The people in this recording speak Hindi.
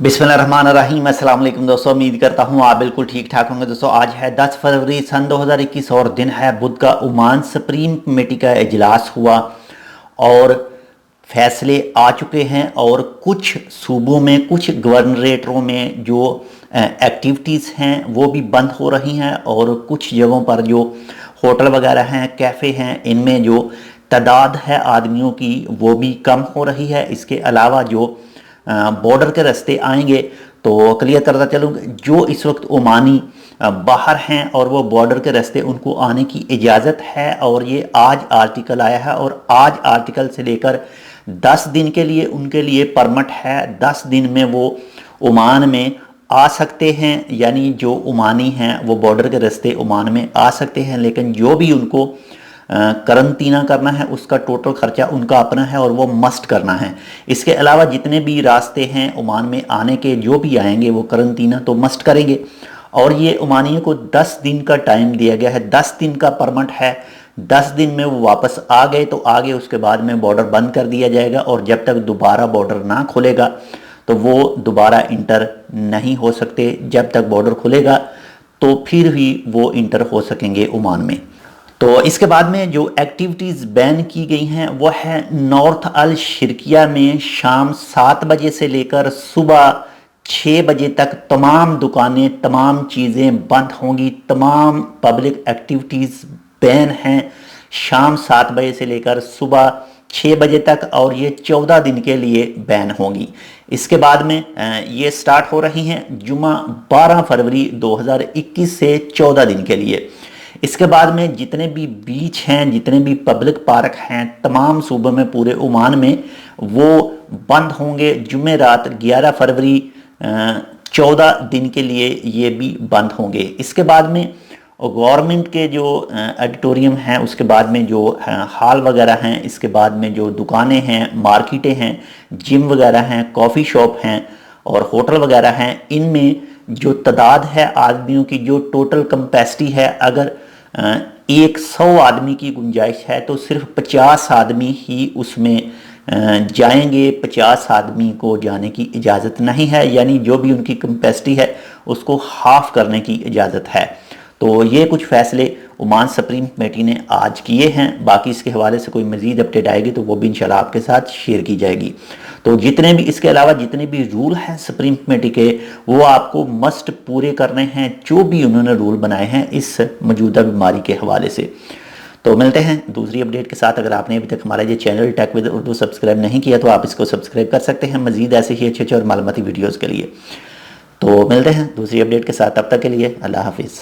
बिस्मिल्लाहिर्रहमानिर्रहीम। अस्सलाम वालेकुम दोस्तों, उम्मीद करता हूँ आप बिल्कुल ठीक ठाक होंगे। दोस्तों आज है 10 फरवरी सन 2021 और दिन है बुध का। ओमान सुप्रीम कमेटी का इजलास हुआ और फैसले आ चुके हैं और कुछ सूबों में, कुछ गवर्नरेटरों में जो एक्टिविटीज़ हैं वो भी बंद हो रही हैं और कुछ जगहों पर जो होटल वगैरह हैं, कैफ़े हैं, इनमें जो तादाद है आदमियों की वो भी कम हो रही है। इसके अलावा जो बॉर्डर के रास्ते आएंगे तो क्लियर करता चलूँ, जो इस वक्त ओमानी बाहर हैं और वो बॉर्डर के रास्ते उनको आने की इजाज़त है। और ये आज आर्टिकल आया है और आज आर्टिकल से लेकर 10 दिन के लिए उनके लिए परमिट है। 10 दिन में वो ओमान में आ सकते हैं, यानी जो ओमानी हैं वो बॉर्डर के रास्ते ओमान में आ सकते हैं, लेकिन जो भी उनको करंतना करना है उसका टोटल खर्चा उनका अपना है और वो मस्ट करना है। इसके अलावा जितने भी रास्ते हैं ओमान में आने के, जो भी आएंगे वो करंतना तो मस्ट करेंगे। और ये ओमानियों को 10 दिन का टाइम दिया गया है, 10 दिन का परमिट है। 10 दिन में वो वापस आ गए तो आगे उसके बाद में बॉर्डर बंद कर दिया जाएगा और जब तक दोबारा बॉर्डर ना खुलेगा तो वो दोबारा इंटर नहीं हो सकते। जब तक बॉर्डर खुलेगा तो फिर ही वो इंटर हो सकेंगे ओमान में। तो इसके बाद में जो एक्टिविटीज़ बैन की गई हैं वो है नॉर्थ अल शिरकिया में शाम 7 बजे से लेकर सुबह 6 बजे तक तमाम दुकानें, तमाम चीज़ें बंद होंगी, तमाम पब्लिक एक्टिविटीज़ बैन हैं शाम 7 बजे से लेकर सुबह 6 बजे तक और ये 14 दिन के लिए बैन होंगी। इसके बाद में ये स्टार्ट हो रही हैं जुमा 12 फरवरी 2021 से 14 दिन के लिए। इसके बाद में जितने भी बीच हैं, जितने भी पब्लिक पार्क हैं तमाम सूबों में, पूरे ओमान में वो बंद होंगे। जुमे रात 11 फरवरी 14 दिन के लिए ये भी बंद होंगे। इसके बाद में गवर्नमेंट के जो ऑडिटोरियम हैं, उसके बाद में जो हॉल वगैरह हैं, इसके बाद में जो दुकानें हैं, मार्केटें हैं, जिम वगैरह हैं, कॉफ़ी शॉप हैं और होटल वगैरह हैं, इनमें जो तादाद है आदमियों की, जो टोटल कैपेसिटी है, अगर 100 आदमी की गुंजाइश है तो सिर्फ 50 आदमी ही उसमें जाएंगे। 50 आदमी को जाने की इजाज़त नहीं है, यानी जो भी उनकी कैपेसिटी है उसको हाफ करने की इजाज़त है। तो ये कुछ फैसले ओमान सुप्रीम कमेटी ने आज किए हैं। बाकी इसके हवाले से कोई मज़ीद अपडेट आएगी तो वो भी इंशाल्लाह आपके साथ शेयर की जाएगी। तो जितने भी इसके अलावा जितने भी रूल हैं सुप्रीम कमेटी के वो आपको मस्ट पूरे करने हैं, जो भी उन्होंने रूल बनाए हैं इस मौजूदा बीमारी के हवाले से। तो मिलते हैं दूसरी अपडेट के साथ। अगर आपने अभी तक हमारा ये channel tech with Urdu subscribe नहीं किया तो आप इसको सब्सक्राइब कर सकते हैं मज़ीद ऐसे ही अच्छे और मालूमाती वीडियोज़ के लिए। तो मिलते हैं दूसरी अपडेट के साथ, तब तक के लिए अल्लाह हाफिज़।